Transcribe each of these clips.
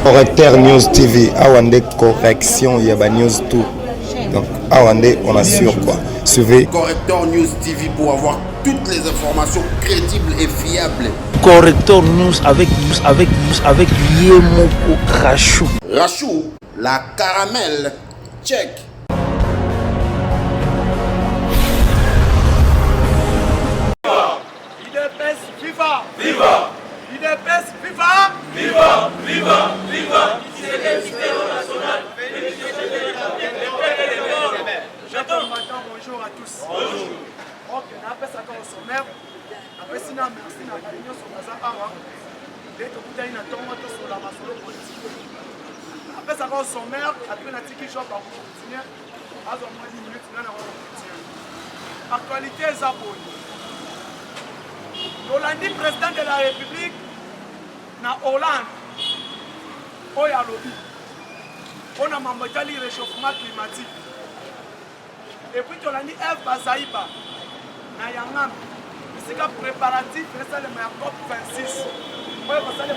Correcteur News TV, Awande correction, il y a News tout. Donc, Awande, on assure quoi. Suivez. Correcteur News TV pour avoir toutes les informations crédibles et fiables. Correcteur News avec Yemoko Rachou. Rachou, la caramel, check. Viva! Viva! IDPS, viva! Viva! Viva! Viva! Bonjour à tous. Bonjour. Ok, après ça, quand on sommaire, après sinon, merci à la réunion sur Baza Awa. Dès que vous avez une tombe sur la masolo politique. Après ça, quand on sommaire, après la tiki shop, on continue. À moins 10 minutes, on va continuer. Actualité, Zaboni. Hollande, président de la République, na Hollande, Oya Lobby, on a membre du réchauffement climatique. Et puis Hollande, F. Bazaïba, na Yangam, ici le préparatif, c'est le COP 26. On va passer le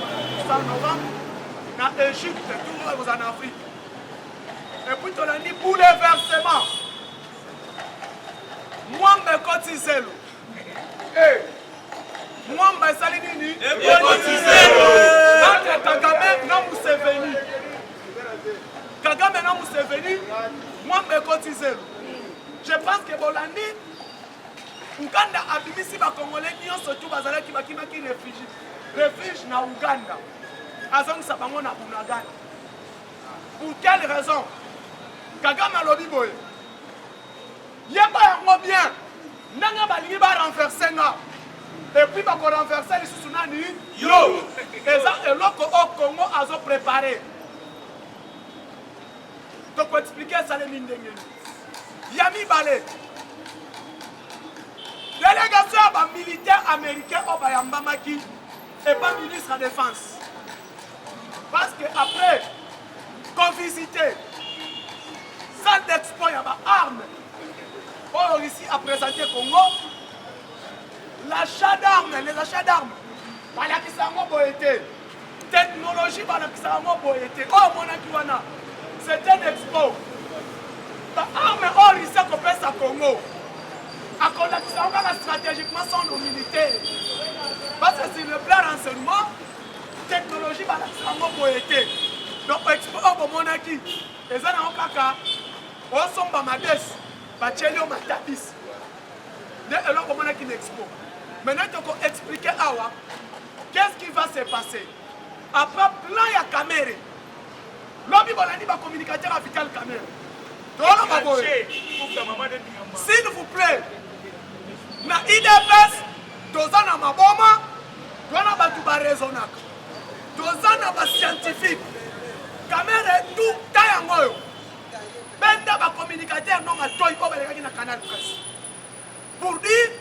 1 novembre, na Égypte, tout en Afrique. Et puis Hollande, pour les versements, moi, je cotise. Mwamba esali nini? Entre Kagame na Museveni. Kagame na Museveni, Mwamba ekotizelo. Je pense que Bolandi, Uganda abimisi ba Congolais nyonso tu bazalaki bakimaki refuge na Uganda. Azongisa bango na Bunagana. Pour quelle raison? Kagame alobi boye. Yeba yango bien. Nanga balingi ba renverser nga. Et puis, on va renverser les sous-nani. Yo! Et ça, et l'autre au Congo a préparé. Donc, pour expliquer ça, les mines de Yami Balé. Délégation militaire américain au Bayambamaki et pas ministre de la Défense. Parce qu'après, qu'on visitait, salle d'expo, il y a des armes. Pour ici, à présenter Congo. L'achat d'armes, les achats d'armes, technologie, c'est un expo. L'arme or ici qu'on peut à Congo. Stratégiquement son militaire. Parce que sur le plan renseignement, technologie, donc expo au monaki. Et ça n'a pas qu'à. On sommes à Mades, Bachelio Matabis. Alors on a une expo. Maintenant, tu peux expliquer Awa, qu'est-ce qui va se passer. Après, plein il y a caméra. L'homme il va dire communicateur à vital caméra. S'il vous plaît, na IDPS, dozana maboma, dozana batuba raisonnable, dozana ba scientifique, caméra tout tayangoyo. Benda ba communicateur non ma toy ko ba na canal presse. Pour dire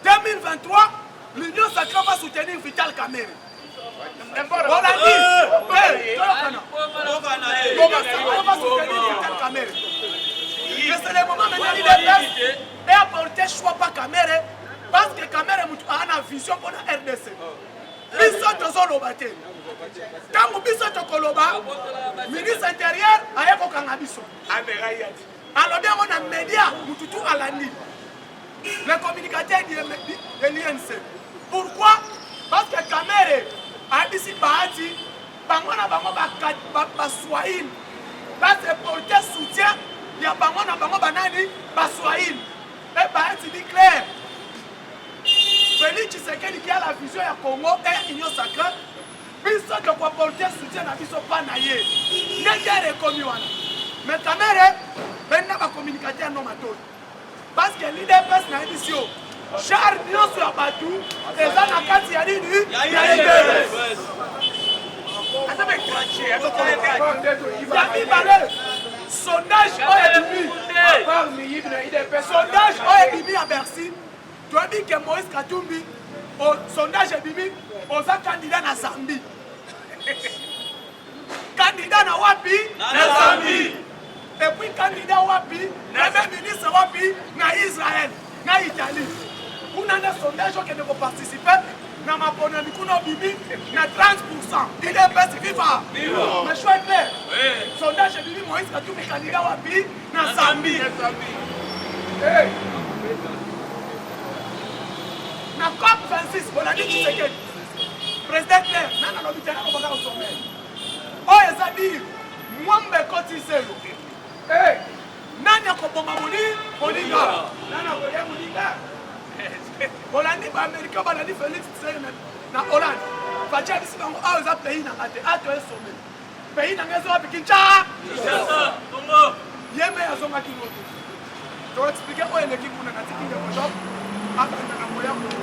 2023, l'Union sacrée va soutenir Vital Kamerhe. On l'a dit. On va soutenir Vital Kamerhe. C'est le moment maintenant l'IDPS et apporter choix par Kamerhe parce que Kamerhe a une vision pour la RDC. Biso tozoloba te. Tango biso tokoloba, ministre intérieur ayeko kanga biso. Alors bien on a média mututu alandi. Le communicateur de l'INC. Pourquoi? Parce que Kamerhe a dit si Bahati, Bangona Bango Swahili, parce que porter soutien, il y a Bangona Bango Banani, Swahili. Et Bahati dit clair. Félix Tshisekedi qui a la vision de Congo et l'Union sacrée, puisque de quoi porter soutien à Biso Panaye. N'est pas reconnu. Mais Kamerhe, ben n'a pas communicateur non matos. Parce que l'IDPS n'a édition. Char nyonso ya batu eza na kati ya nini ya IDPS. Yami Balé, sondage sondage ebimi à Bercy. Tu as dit que Moïse Katumbi, sondage ebimi, oza candidat na Zambie. Candidat na wapi? Na Zambie. Et puis candidat wapi, premier ministre wapi, na Israël, na Italie. Vous n'avez sondage qui ne peut participer, na maponami kuna bibi na 30%. UDPS viva. Mais choix est clair. Sondage bibi Moïse Katumbi candidat wapi na Zambie. Hey. Na COP 26 bolandi Tshisekedi. Président clair nana lobitana ko baka au sommet. Oh ezadi mwambe kotiselo. Hey. Nani akoboma moninga. Nana koya moninga. Bolandi ba Amerika balandi Félix Tshisekedi na Hollande. Fatia bisi bango a eza pays na ate ato e sommet. Pays na ngezo wapi Kinshasa. Congo. Yeme azonga kingoto. Je vais expliquer où est l'équipe pour la critique de mon job. Après, on a un moyen pour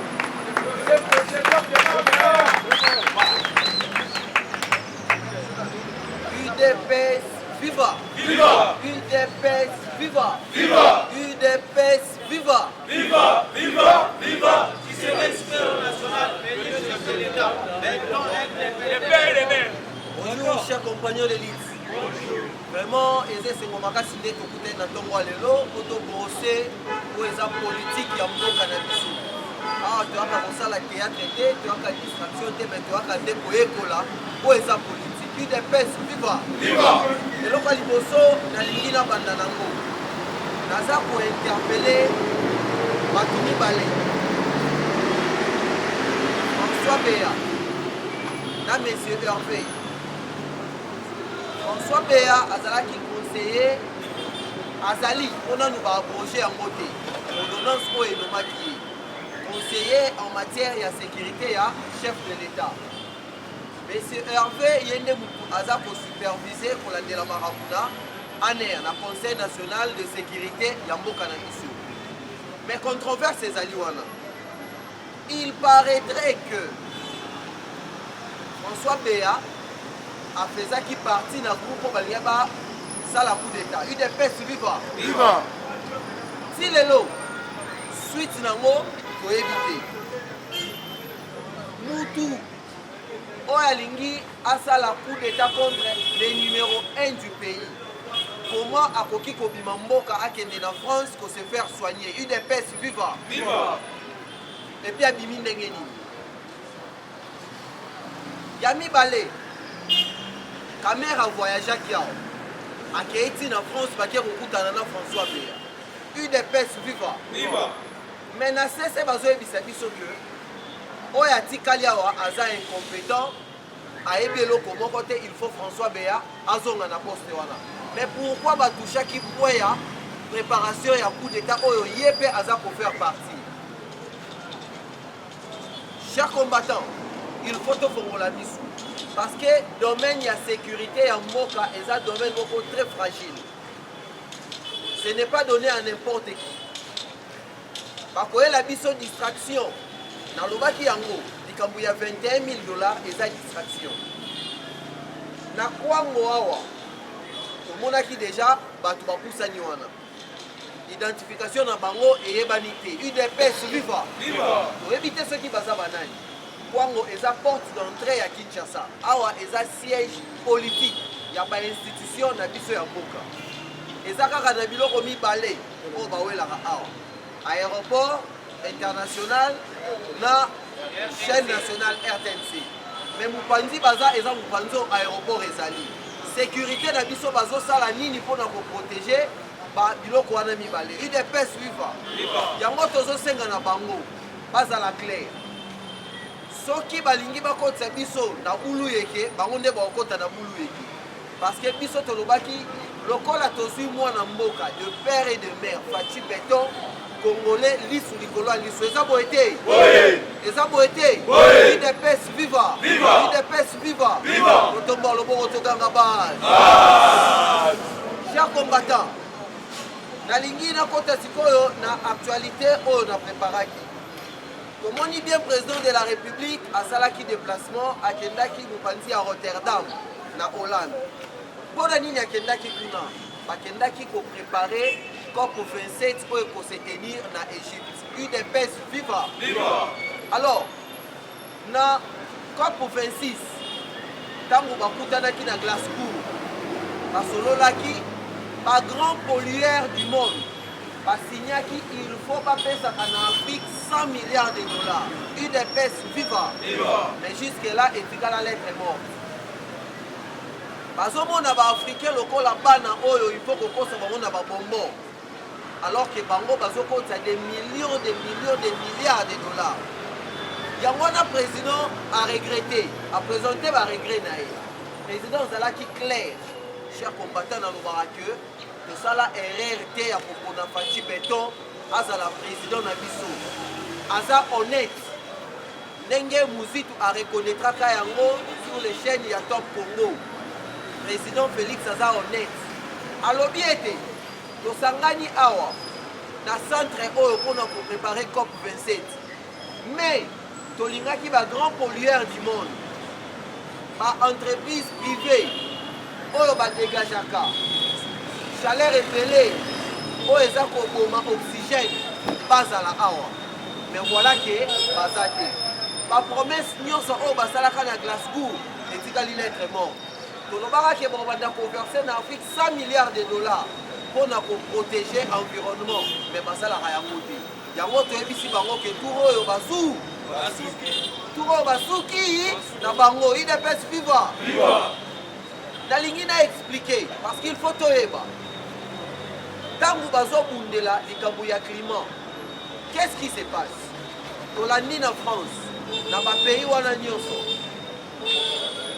UDPS viva! Viva! UDPS viva! Viva! UDPS viva! Viva! Viva! Viva! Qui se respecte national, mais l'État. Bonjour, chers compagnons de l'élite. Vraiment, c'est mon makasi de côté na tongo lelo, auto brosser pour les politique ya mboka na biso. Ah, tu as commencé la théâtre té, tu as distraction té, mais tu as des koyekola pour les politique. UDPS viva! Viva! Et le liboso na lingi na banda nango. Naza pour interpeller Batumi Balé. François Béa. Na monsieur Hervé. François Béa azalaki conseiller azali on a nous approcher en côté ordonnance pour enomaki conseiller en matière de sécurité ya chef de l'État. Monsieur Hervé yende mutu aza ko superviser pour la de la Marabuna ANER na Conseil national de sécurité ya mboka na biso. Mais controverse ezali wana. Il paraîtrait que François Béa a fait qui partie d'un groupe pour aller à la coup d'État. UDPS viva. Viva! Si les lots, suite nango, faut éviter. Moutou, Oyalingi a ça la coup d'État contre les numéro 1 du pays. Pour moi, à Koki Kobimamboka a kende en France qu'on se faire soigner. UDPS viva. Viva! Et puis à Bimi Ndengeni. Yami Balé. Caméra voyage à Kiao. A Kéti en France, parce qu'il y a François Béa. UDPS viva. Viva! Maintenant, c'est parce que Oyati Kaliawa aza incompétent. A Ebelo comme côté, il faut François Béa à Zonga na poste wana. Mais pourquoi Batoucha qui poya préparation et un coup d'état Oyo Yépe aza pour faire partie. Chers combattants, il faut tout faire la mission. Parce que le domaine de la sécurité en Moka est un domaine beaucoup très fragile. Ce n'est pas donné à n'importe qui. Parce que la mission distraction, dans le bas qui yango, il y a $21 000 et ça distraction. Na quoi moawa, au monde qui déjà, batu bapusa niwana. Identification na bango et yebanité. UDPS viva. Viva! Pour éviter ceux qui basent à banane. Kwango est la porte d'entrée à Kinshasa. Awa est un siège politique. Il y a pas institution na biso ya mboka. Ezaka kana biloko mibale o bawela awa. Aéroport international na chaîne nationale RTNC. Mais mupanzi baza eza mupanzo aéroport ezali. Sécurité na biso bazo sala nini pona ko protéger ba biloko wana mibale. UDPS viva. Yango tozo senga na bango. Baza la claire. Soki balingi bakota biso na ulu yeke bango nde bakota na bulu yeke parce que biso tolobaki lokola tozui mwana mboka de père et de mère Fati Beton congolais lisu likolo lisu eza boete eza boete UDPS viva UDPS viva totomba loboko tokanga base. Chers combattants, nalingi na kota sikoyo na actualité oyo na préparaki. Comme on dit bien, président de la République a salaki déplacement à Kendaki Mupanzi à Rotterdam, na Hollande. Pour la ligne à Kendaki Kuna, à Kendaki pour préparer COP 27 pour se tenir na Égypte. UDPS viva. Viva. Alors, na COP 26, tango bakutanaki na Glasgow, basololaki ba grand pollueur du monde, basignaki il faut bapesaka na Afrique 100 milliards de dollars UDPS viva mais jusque là etikala lettre morte bazomona baafricain lokola bana oyo il faut kokosa bango na babombo alors que bango bazokota des millions de milliards de dollars yango wana président a regretté a présenté baregret na ye président ozalaki clair cher combattant nalobaka que tosala erreur te ya kopona Faci Beton azala président na biso aza honnête ndenge Muzitu areconnaîtraka yango sur les chaînes ya Top Congo président Félix aza honnête alobi ete tosangani awa na centre oyo mpona kopréparer COP 27 mais tolingaki bagrand pollueur du monde baentreprise privée oyo badegageaka chaleur epele oyo eza koboma oxygène bazala awa mais voilà ke baza te bapromese nyonso oyo basalaka na Glasgow etikali lettre mort tolobaka ke bobanda koverse na Afrique 100 milliards de dollars mpona koprotéger environnement mais basalaka yango te yango toyebisi bango ke tour oyo basuki na bango UDPS viva nalingi na expliquer parce qu'il faut toyeba ntango bazobundela likambo ya climat qu'est-ce qui se passe tolandi na France na bapays wana nyonso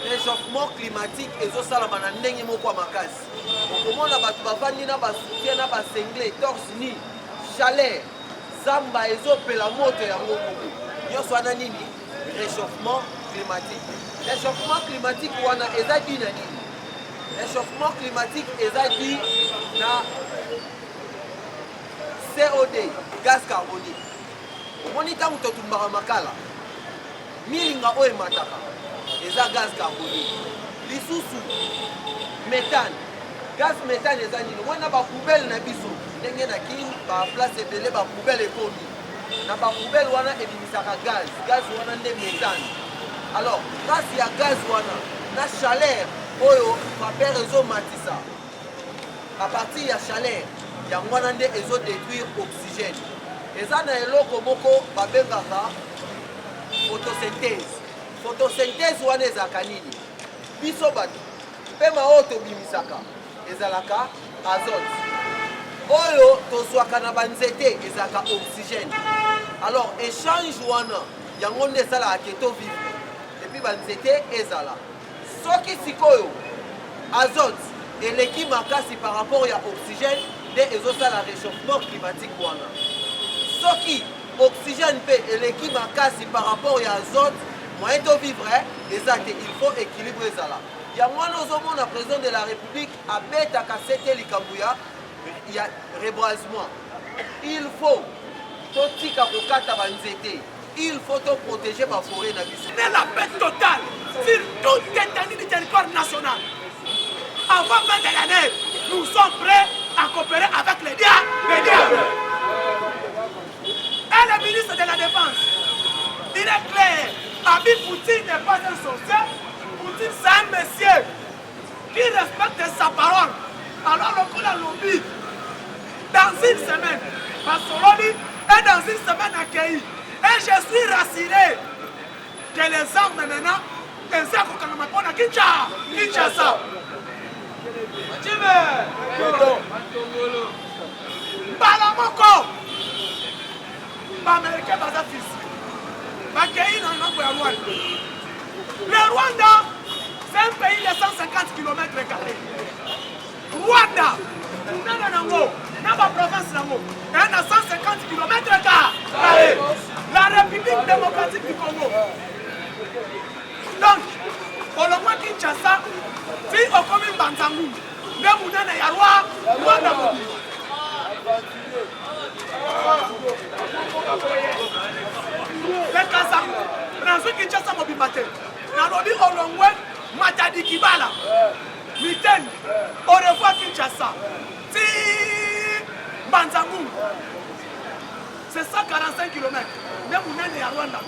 réchauffement climatique ezosalama na ndenge moko ya makasi okomona bato bavandi na basoutien na basengle torse nu chaleur zamba ezopela moto yango moko nyonso wana nini réchauffement climatique wana eza di na nini réchauffement climatique eza di na CO2 gaz carbonique omoni ntango totumbaka makala milinga oyo emataka eza gaz carbonique lisusu méthane gaz méthane eza nini omona bapoubele na biso ndenge na kini baplace ebele bapoubele ekomi na bapoubele wana ebimisaka gaz wana nde méthane alors grâce ya gaz wana na chaleur oyo vapeur ezomatisa a partir ya chaleur yango wana nde ezodétruire oxygène eza na eloko moko babengaka photosynthèse wana ezalaka nini biso bato pema oyo tobimisaka ezalaka azote oyo tozwaka na banzete ezalaka oxygène alors échange wana yango nde esalaka ke tovivre epuis banzete ezala soki sikoyo azote eleki makasi par rapport ya oxygène nde ezosala réchauffement climatique wana soki oxygène mpe eleki makasi par rapport ya azote moyen tovivre eza te il faut équilibre ezala yango wana ozomona président de la république abetaka sete likambo ya rebrasement il faut totika kokata banzete il faut protéger baforêt na biso la paix totale sur toute l'étendue du territoire national. Avant fin de l'année, nous sommes prêts à coopérer avec les diables. Et le ministre de la Défense, il est clair, Abi Poutine n'est pas un sorcier, Poutine c'est un monsieur qui respecte sa parole. Alors le coup a lobby, dans une semaine, Barcelone est dans une semaine accueilli. Et je suis rassuré que les armes maintenant, les armes qu'on a à Kinshasa. Balamoko, Américain baza fils, accueilli dans le Rwanda. Le Rwanda, c'est un pays de 150 km². Rwanda, dans la province Nango, elle a 150 km². La République démocratique du Congo. Donc, pour le moins Kinshasa, si on commune Banzangou, même on a Yarwa, Rwanda. Le Kazam, dans Kinshasa, Mobimate, Nalobi Olongwe, Matadi Kibala, Miten, au revoir Kinshasa, si Banzangou, c'est 145 km. Même on est à Rwanda.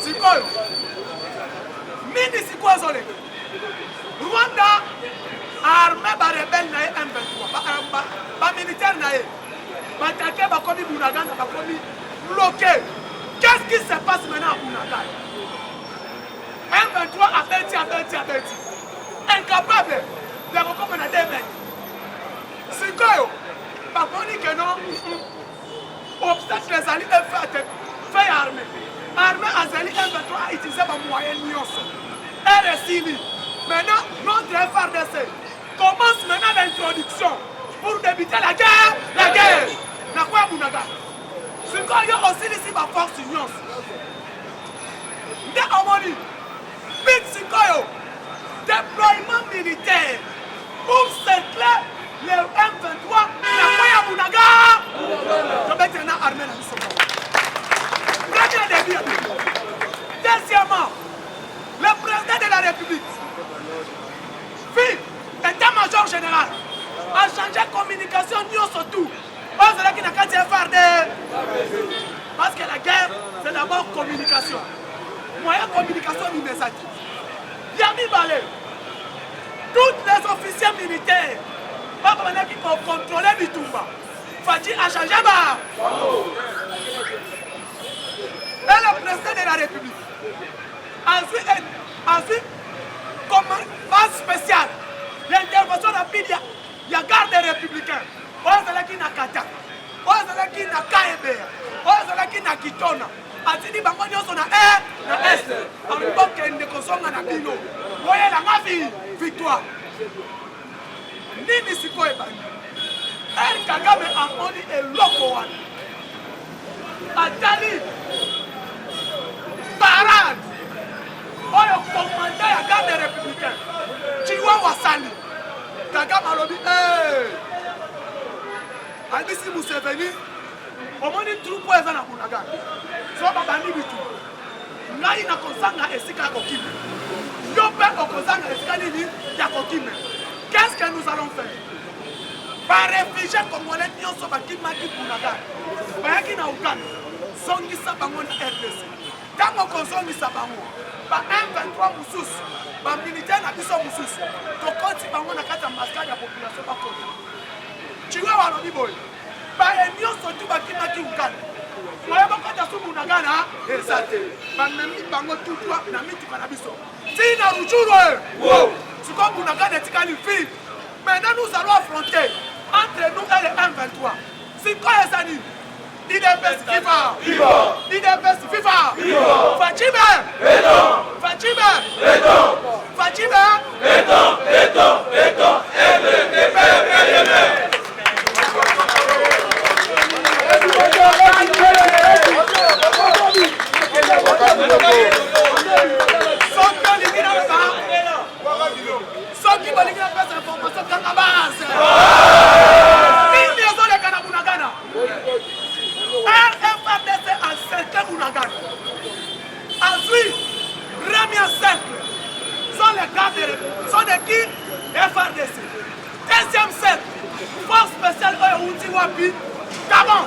C'est quoi? Mini c'est quoi Rwanda armé ba rebelle na M23 ba militaire na ye ba attaqué ba komi Bunagana ba komi bloqué. Qu'est-ce qui se passe maintenant à Bunagana? M23 averti. Incapable de recommander des mecs. C'est quoi? Par contre, que non, obstacle les alliés fait armée. Armée Azali M23 a utilisé ma moyenne RSI. Maintenant, notre FRDC commence maintenant l'introduction pour débuter la guerre. La guerre. N'a quoi Bunaga? C'est quoi? Il y a aussi ici ma force union. Des harmonies. Big Sikoyo. Déploiement militaire pour cercler le M23 la Koya Bunaga. Je vais tenir armée dans ce premier début. Deuxièmement, le président de la République, l'état-major général, a changé de communication surtout. Parce que n'a qu'à dire parce que la guerre, c'est d'abord communication. Moyen de communication du message. Yami Balé, tous les officiers militaires, pas comme qui ont contrôlé Bitumba, Fadi a changé. Et le président de la République, ensuite, comme base spéciale, l'intervention rapide, il y a garde des républicains. On est qui n'a Kata, on est qui n'a Kaebe, on est qui n'a Kitona. Atini bango nyonso na est en mboka ne kosonga na bino voyez la mavi victoire nini siko ebani Kagame amoni eloko wana atali parade oyo commandant ya garde républicain Chiwa Wasali Kagame alobi Andisi Museveni omoni troupe eza na Bunagana so babandi bitu ngai na kozanga esika kokime yo pe okozanga esika nini ya kokime. Qu'est-ce que nous allons faire? Par réfugiés congolais nyonso bakimaki Bunagana bayaki na Uganda zongisa bango na RDC ntango kozongisa bango ba M23 mosusu bamilitaire na biso mosusu tokoti bango na kati ya maskade ya population bakota chiwa walobi boye baye nyonso tu bakimaki Uganda moye bakota su Bunagana eza te bamemi bango tutwa na mituka na biso tina Rutshuru siko Bunagana etikali vive. Maintenant nous allons affronter entre nous et le M23 siko ezani IDPS FIFA IDPS FIFA Fachime Fachime Fachime ensuite, remis en cercle sont les gardes, sont de qui? FRDC. Deuxième cercle, force spéciale Outi Wapi, Gabon.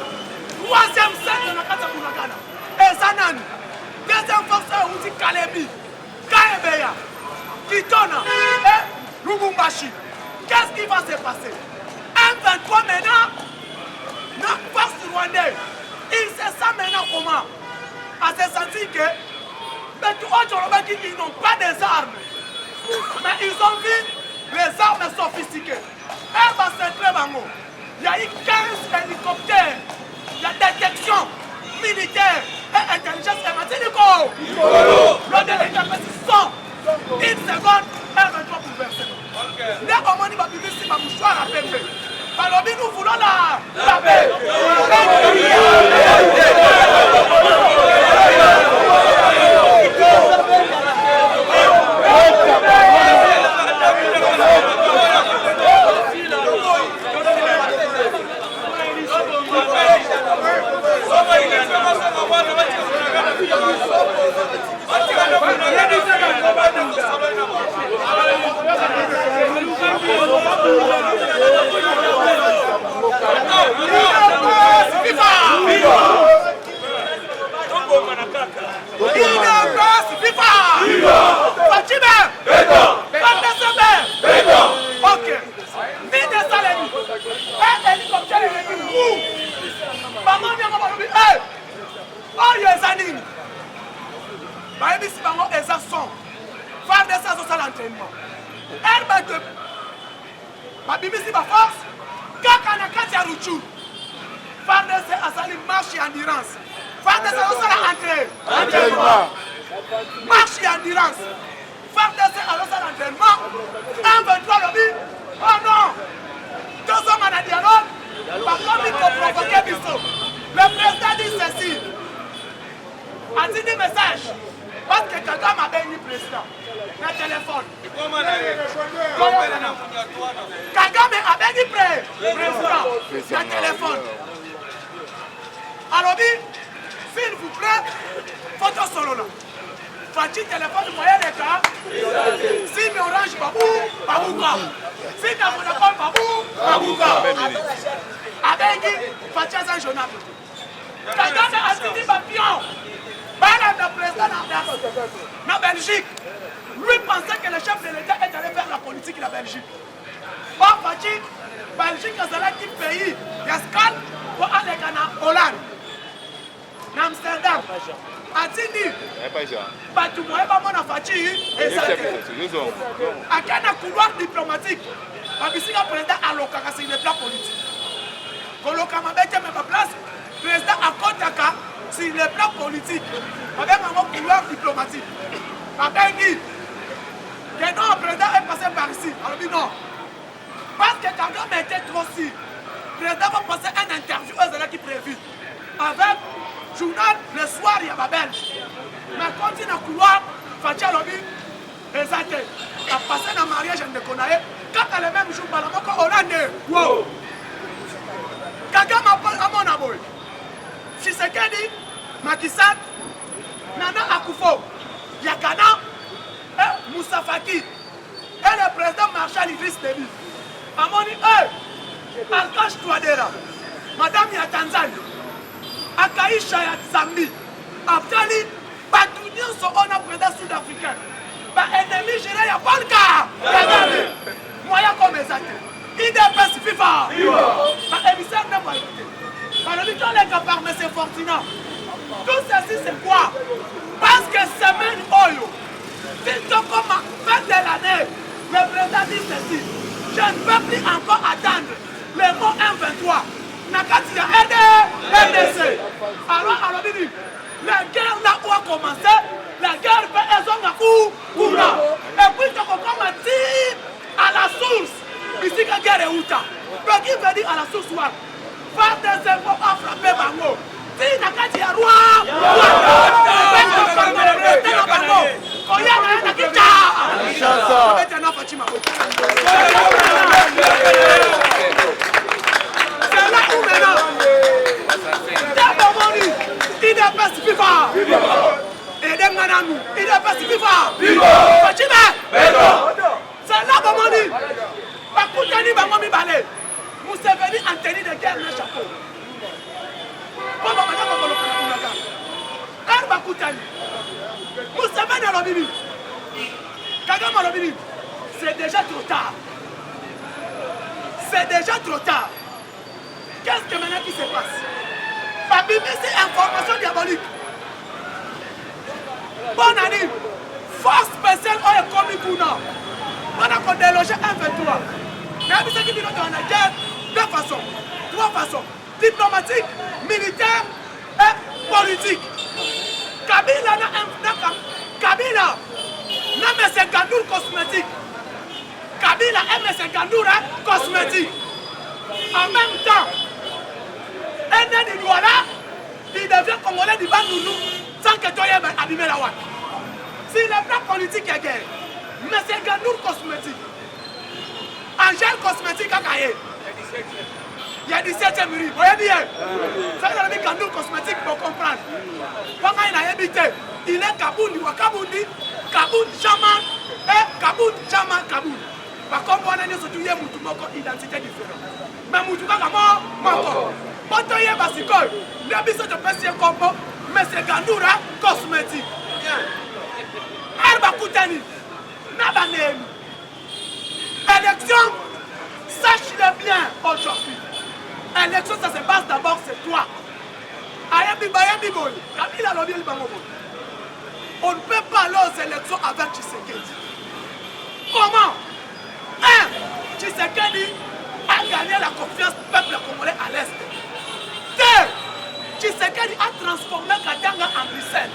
Troisième cercle, la Kata Bunagana. Et Zanani. Deuxième force Outi Kalebi, Kaebeya, Kitona et Lubumbashi. Qu'est-ce qui va se passer? M23 maintenant, notre force rwandaise, il sait ça maintenant comment? À se sentir que mais tout autres ils n'ont pas des armes, mais ils ont vu les armes sophistiquées. Et dans cette bango, il y a eu 15 hélicoptères, il y a détection militaire et intelligence ématique. Le délai sont une seconde et 23 pour verser. Les hommes va vivre si ma mouchoir à peine. Alors nous voulons la paix. Ok. oyo eza nini bayebisi bango eza son FARDC azosala entraînement bato babimisi baforce kaka na kati ya Rutshuru FARDC asali marche ya endurance FARDC azosala entraînement marche ya endurance FARDC azosala entraînement 1-23 lobi oh non tozonga na dialogue bakomi koprovoke biso le président dit ceci atindi message parce que Kagame abengi président na téléphone Kagame abengi président na téléphone alobi s'il vous plaît photo solo là Fachi téléphone moyen d'état si me orange babouka si me Vodacom babouka abengi Fachi aza journal Kagame atindi bapion bana le président na Belgique lui pensait que le chef de l'État est allé faire la politique de la Belgique or Fachi Belgique azalaki pays d'escale pour aller na Hollande na Amsterdam atindi bato moye bamona Fachi eza te ake na couloir diplomatique babisika président alokaka sur le plan politique koloka mabe te me baplace président akotaka sur le plan politique babengango couloir diplomatique babengi que non président est passé par ici alobi non parce que Kagame était trop sûr président va passer un interview ezalaki prévu avec journal le soir ya babelge mais quand il na couloir Fachi alobi eza te apase na mariage ya ndeko na ye kaka le même jour bala moko Hollande wow Kagame amona boye Tshisekedi Macky Sall Nana Akufo Yakana Moussa Faki et le président Marshal Idriss Déby amoni Alkash Touadéra madame ya Tanzanie Akaisha ya Zambie Abdali bato nyonso ona président sud-africain baennemi géré ya Polka Kagame moya comme eza te IDPS FIFA baémissaire nde moyebi te balobi toleka par M. Fortuna tout ceci c'est quoi parce que semaine oyo tokoma fin de l'année le président dit ceci je ne peux plus encore attendre le mot 1-23 na kati ya RDC alors alobi la guerre là où a commencé la guerre peut ezonga kuna et puis tokokoma ti à la source bisika guerre euta donc il veut dire à la source wa pas des infos à frapper bango ti na kati ya roi koyana na kicha beta na Fatima c'est là où maintenant d'abord IDPS FIFA edenganamu IDPS FIFA Fatima c'est là bomoni bakutani bango mibale Museveni en tenue de guerre le chapeau baba bataka koloka kunaka bakutani Museveni alobi Kagame alobi c'est déjà trop tard c'est déjà trop tard qu'est-ce que maintenant qui se passe babimisi information diabolique bonne année force spéciale oyo ekomi kuna mpona kodeloge 1-23 nayebisaki bino to na guerre deux façons trois façons diplomatique militaire et politique Kabila na M. Gandour cosmétique Kabila M. Gandour cosmétique en même temps Eden Douala il devient congolais du Bandounou sans que toi y abîmer la ouate si le plan politique est guerre M. Gandour cosmétique Angèle cosmétique à Kaye il y a 17e rue, vous voyez bien ça c'est le Gandour cosmétique pour comprendre quand il a habité il est Kabundi ou Kabundi Kabound Chaman et Kabound Chaman Kabound par contre on a surtout une identité différente mais Moutou Kaka mort Botoye Basikoy, le biso de Pessie Kombo, M. Gandoura, cosmétique. Herba Koutani, Nabanem. Élection, sache-le bien aujourd'hui. Élection, ça se passe d'abord, c'est toi. On ne peut pas aller aux élections avec Tshisekedi. Comment? Tshisekedi a gagné la confiance du peuple congolais à l'Est. 2. Tshisekedi a transformé Katanga en Bruxelles.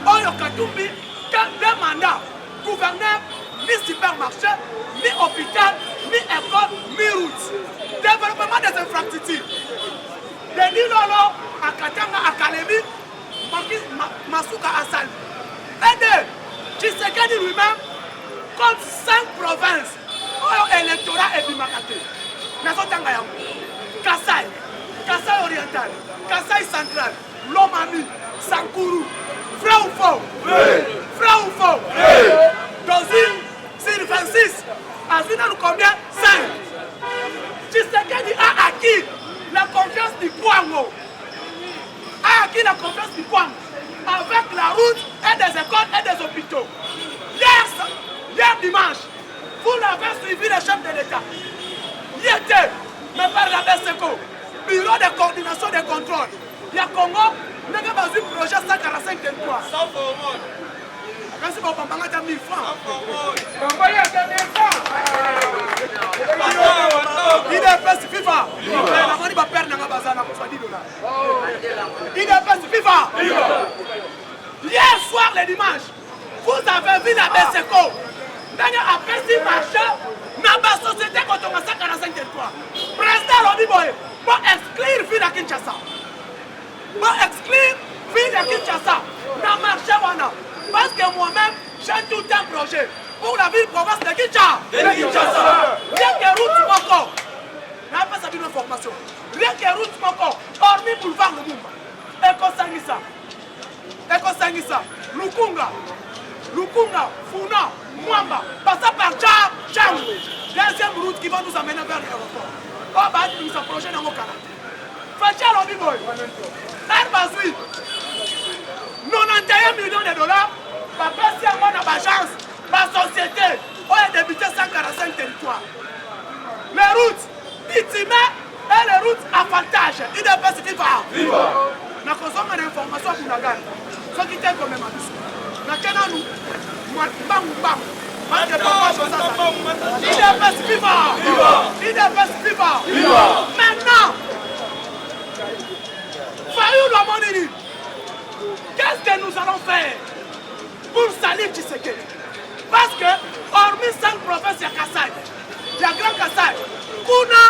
Oyo Katumbi, 2 mandats, gouverneur, ni supermarché, ni hôpital, ni école, ni route. Développement des infrastructures. Denis Lolo à Katanga, à Kalemi, Masuka Assal. Et 2. Tshisekedi lui-même compte 5 provinces. Oyo électorat et Bimakate. Nazotanga yango. Kasai, Kasai oriental, Kasai central, Lomami, Sankuru. Vrai ou faux? Vrai ou faux? Dozine sur 26. Azina nous combien? 5. Tshisekedi a acquis la confiance du Kwango. A acquis la confiance du Kwango. Avec la route et des écoles et des hôpitaux. Hier dimanche, vous l'avez suivi le chef de l'État. Il était, mais par la BSECO, bureau de coordination des contrôles. Il y a Congo, nous avons un projet 145 territoires. 100 hormones. Merci beaucoup, on va 1000 francs. IDPS FIFA. IDPS FIFA. Hier soir, le dimanche, vous avez vu la BSECO. Après 6 marchés, dans la société quand on a 145 territoires. Président Lodi Boye, pour exclure Ville à Kinshasa. Pour exclure Ville à Kinshasa. Dans le marché, parce que moi-même, j'ai tout un projet pour la ville province de Kinshasa. Rien que route Moko. On n'a pas savoir une information. Rien que route Moko. Hormis boulevard Lumumba. Eko Sangisa. Lukunga, Funa, Mwamba, passant par Tcham. Deuxième route qui va nous amener vers l'aéroport. Oh, bah, nous approchons dans mon canal. Fatia Lobby Boy. Herbazui. 91 millions de dollars. Papa, si on a une agence, ma société, on a débuté 145 territoires. Les routes bitumées et les routes avantages. Il est pas ce qui va. Nous avons une information pour la gare. Ce qui est quand même à nous. Nous avons maintenant, qu'est-ce que nous allons faire pour salir Tshisekedi? Parce que, hormis 5 provinces, il y a Kassai, il y a Grand Kassai, Kuna,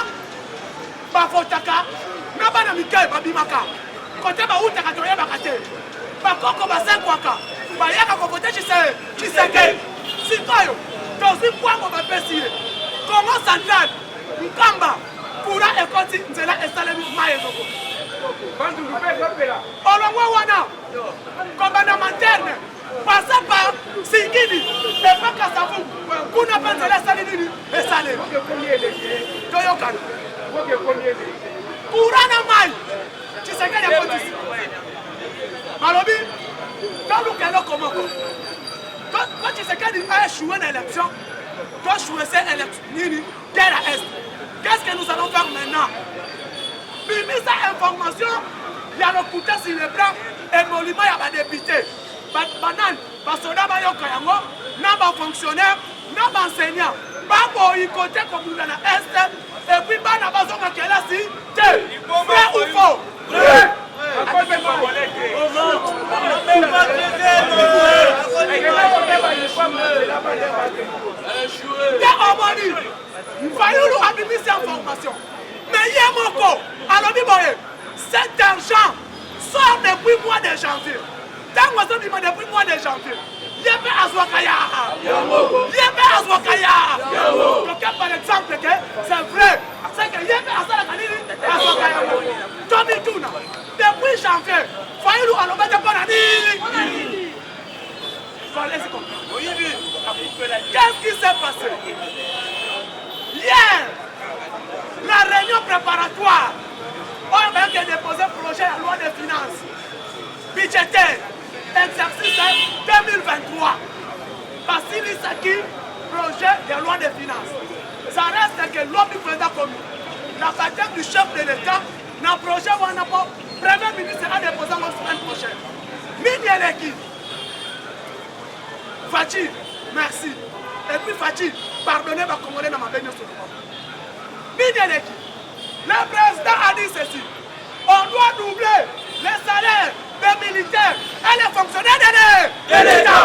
Bafotaka, Nabana Mikaï, Babimaka, côté Baoutaka, Toya Bakate, Bakoko Basenkwaka. Bayaka kokote Tshisekedi. Sikoyo, tozi kwango bapesiye. Congo central, Nkamba, Kura ekoti nzela esalemi maezoko. Bantu lupeka pela. Olongwa wana. Kombana materne. Passa par Singidi. Epa Kasavu. Kuna panzela esalemi esalemi. Toyokana. Kura na mai. Tshisekedi ekoti. Malobi. Quand nous gagnons comment? Quand Tshisekedi a échoué dans l'élection, quand échoué cette élection, guerre à Est, qu'est-ce que nous allons faire maintenant? Bimi sa information, il y a le couteau sur le bras, et Molima, il y a des députés. Banane, Basoda Bayoka Yango, n'a pas fonctionnaire, n'a pas enseignant. Babo, il côté comme nous dans l'Est, et puis Bana Bazoka qui est là, si, vrai ou faux? Vrai! Mais il y a mon corps. Alors, cet argent sort depuis le mois de janvier. Depuis le mois de janvier. Il y a Azwakaya. Donc, par exemple, c'est vrai. C'est que il y a Azwakaya. Tommy Tuna. Depuis janvier, Fayulu a l'objet de qu'est-ce qui s'est passé? Hier, la réunion préparatoire, on a déposé le projet de loi de finances budgétaire, exercice 2023. Bassili Saki, projet de loi de finances. Ça reste que l'homme du président commun, la bataille du chef de l'État, dans le projet où on n'a pas Premier ministre sera déposé la semaine prochaine. Mini Eleki. Fachi, merci. Et puis Fachi, pardonnez ma Congolais dans ma baigne sur le monde. Mini Eleki. Le président a dit ceci. On doit doubler les salaires des militaires et les fonctionnaires de l'État.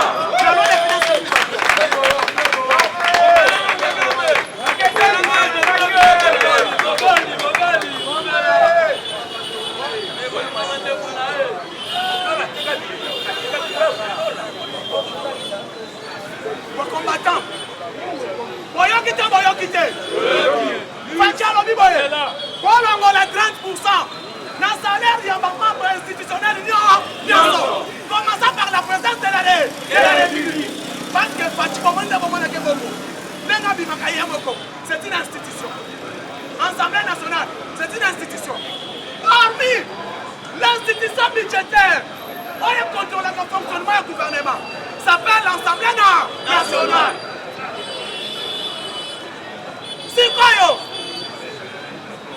Combattants, boyokite. Fatia lobi boye. Bolongo la 30%. Dans le salaire du membre institutionnel commençant par la présidence de la République. Parce que Fatia, c'est une institution. Assemblée nationale, c'est une institution. Hormis l'institution budgétaire, on contrôle le fonctionnement du gouvernement. Ça s'appelle l'Assemblée nationale. C'est quoi yo?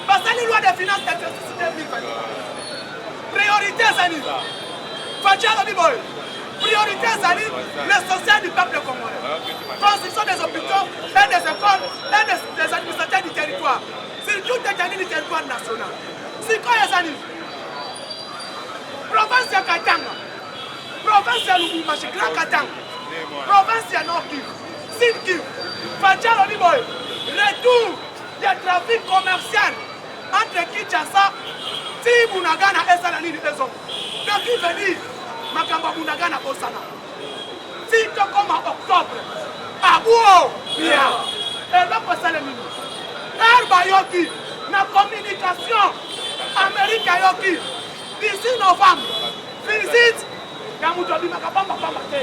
Parce que la loi des finances d'exercice 2020. Priorité Zani. Fatia Lobiboy. Priorité Zani, le social du peuple congolais. Construction des hôpitaux et des écoles et des administrateurs du territoire. C'est tout détenu du territoire national. C'est quoi Zani? Province de Katanga. Province de Lubumbashi, Grand Katanga. Province de Nord Kivu. Sud Kivu. Fatia Lobiboy. Retour du trafic commercial entre Kinshasa, Bunagana et Salani de Maison. Donc il veut dire, Makamba Bunagana Osana. Si tu comme en octobre, à Bouo, bien. Et là, pour ça, les minutes. Herbayoki, la communication, Amérique Yoki, d'ici novembre, visite, Yamutobi Makapamba Pamate.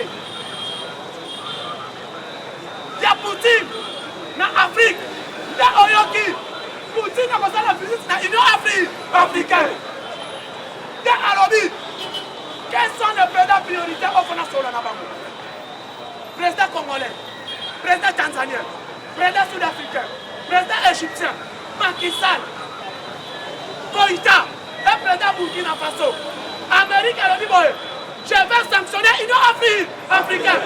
Ya Poutine, na Afrique, na Oyoki. Poutine a passé la visite dans l'Union africaine. De Alobi, quels sont les présidents prioritaires au Fona Sola Nabango? Président congolais, président tanzanien, président sud-africain, président égyptien, Macky Sall, Koïta, et président Burkina Faso. Amérique Alobi Boye, je vais sanctionner l'Union africaine.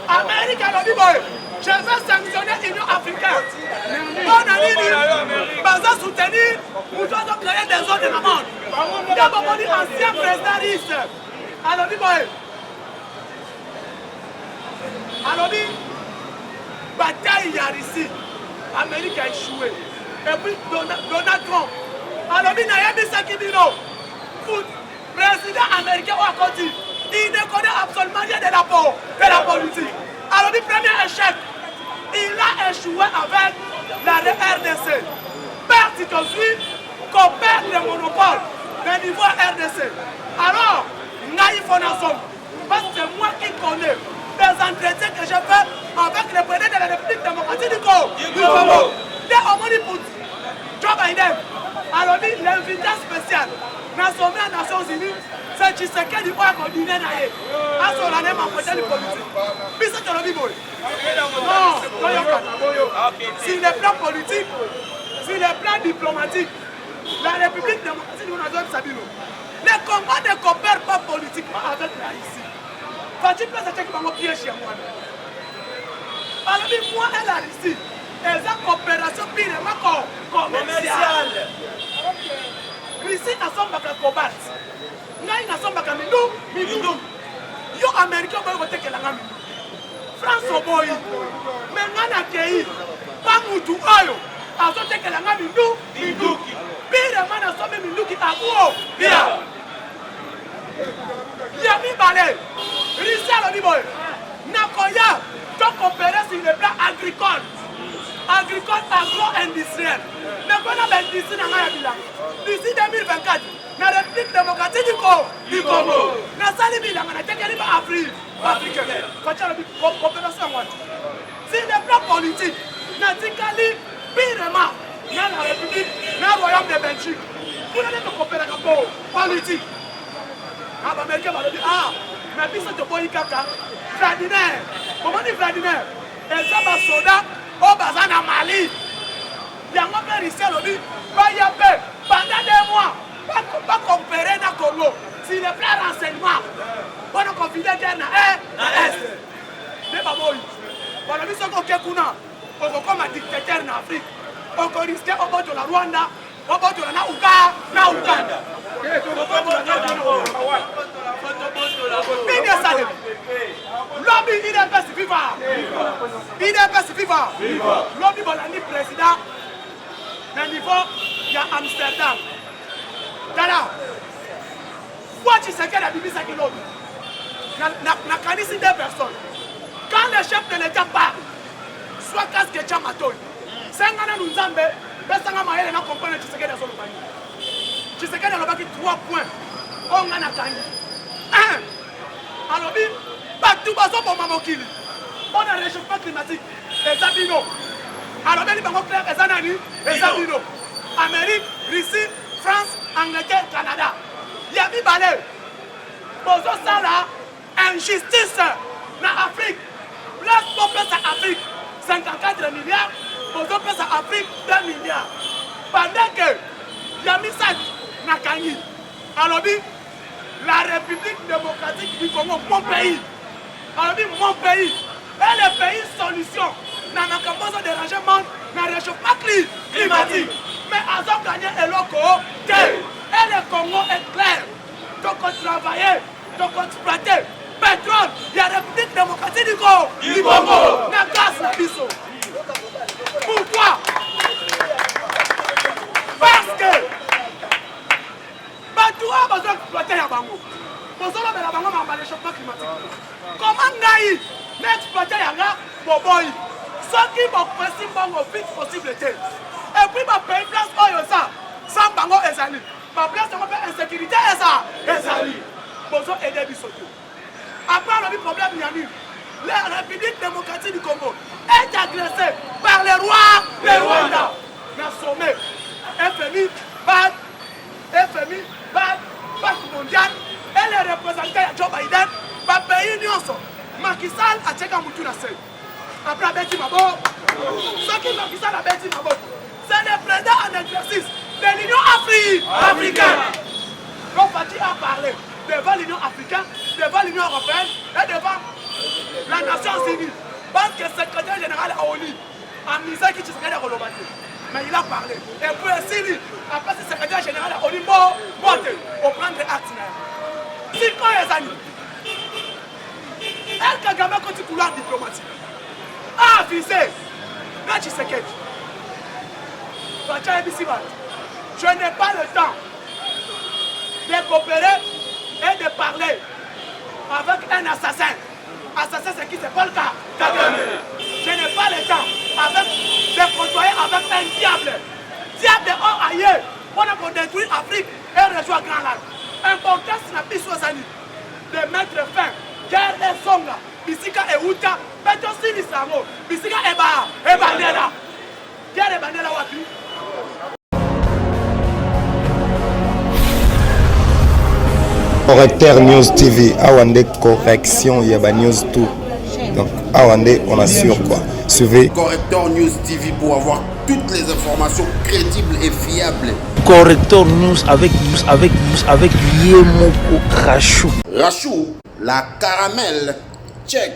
Amérique a dit, je vais sanctionner l'Union africaine. On a dit, basé soutenir, nous devons créer des zones de la mort. D'abord, on dit ancien président russe. Alors, dit, alors, dit, bataille à Russie. Amérique a échoué. Et puis, Donald Trump. Alors, dit, Nayabi Sakibino, président américain au Akoti. Il ne connaît absolument rien de la politique. Alors, le premier échec, il a échoué avec la RDC. Père Titosui, qu'on perd le monopole au niveau RDC. Alors, Naïf Onasom, parce que c'est moi qui connais les entretiens que j'ai fait avec le président de la République démocratique du Congo. Dès au Monipout, Joe Biden, alors dit l'invité spécial, dans son des Nations Unies, c'est Tshisekedi qui a continué à aller. À son année, ma côté du politique. Puis c'est le Bible. Non, sur les plans politiques, sur les plans diplomatiques, la République démocratique du Sabino. Les combats ne coopèrent pas politiquement avec la Russie. Fatih Place a checké mon pied chez moi. Alors, moi et la Russie, elles ont coopération purement commerciale. Russie n'a pas de cobalt. Ngai na somba kamindu. Yo Américain va voter que la ngami. France boy. Mais ngana kei. Pas mutu ayo. Azote que la ngami minduki. Pire mana sombe minduki abuo. Bien. Yami balé. Russia lo boy. Nakoya. Donc opérer sur le plan agricole. Agro-industriel. Mais qu'on a l'industrie dans la ville. D'ici 2024, la République démocratique du Congo, la Salibi, la Afrique africaine. Coopération. C'est le plan politique. La Tikali, pirement, dans la République, dans le royaume de Belgique. Pour aller de coopération politique. Américain balobi ah mais biso toboyi kaka Vladimir komoni Vladimir eza basoda oyo baza na Mali yango mpe Russie alobi baya mpe pendant 2 mois bacompere na Congo sur le plan renseignement mpona confide guerre na est nde baboyi balobi soki oke kuna okokoma dictateur na Afrique okoriske obotola Rwanda obotola na Uganda nini esalemi lobi IDPS viva IDPS viva lobi bolandi président na niveau ya Amsterdam tala kwa Tshisekedi abibisaki lobi nakanisi 2 personnes quand le chef de l'État parle soit casque tya matoi sengana nzambe besanga mayele na comprendre Tshisekedi azoloba nini Tshisekedi alobaki 3 points onga na kangi 1 alobi batu bazoboma mokili mpona réchauffement climatique eza bino alobeli bango clair eza nani eza bino Amérique, Russie, France, Angleterre, Canada ya mibale bozosala injustice na Afrique place bopesa Afrique 54 milliards bozopesa Afrique 2 milliards pendant que ya misaki na kangi alobi la République démocratique du Congo mon pays alobi mon pays est le pays solution na makambo zo dérangement na réchauffement climatique mais azo gagné eloko te et le Congo est clair donc travailler donc exploiter pétrole ya République démocratique du Congo na gaz na biso pourquoi parce que bato oyo bazo exploite ya bango bozolobela bango mamba réchauffement climatique comment ngai na exploite yanga boboyi soki bopesi mbongo vite possible te et puis bapayi place oyo eza sans bango ezali baplace yango mpe insécurité ezali bozo aide biso te après alobi problème ya nini la République démocratique du Congo est agressée par les rois de Rwanda na sommet FMI BAD Banque mondiale et les représentants ya Joe Biden bapayi nyonso Macky Sall atiaka mutu na se après abeti maboko soki Macky Sall abeti maboko c'est le président en exercice de l'Union africaine donc Fati a parlé devant l'Union africaine devant l'Union européenne et devant la Nations Unies parce que le secrétaire général a ONU a mis ça qui se serait relobati mais il a parlé et puis Sili après ce secrétaire général a ONU monte au prendre acte si quand les années El Kagame continue couloir diplomatique a visé na Tshisekedi je n'ai pas le temps de coopérer et de parler avec un assassin. Assassin, c'est qui? C'est Paul Kagame. Je n'ai pas le temps de côtoyer avec un diable. Diable hors ailleurs. On a détruit l'Afrique et rejoint Grand Lac. Important, c'est la Bissosani de mettre fin. Guerre et Songa, Bisika et Uta, Beto Silisamo, Bisika et Bandela. Guerre et Bandela Wapi. Correcteur News TV, Awande correction, il y a news tout. Donc Awande, on assure quoi. Suivez Correcteur News TV pour avoir toutes les informations crédibles et fiables. Correcteur News avec Yemoko Rachou. Rachou, la caramel, check.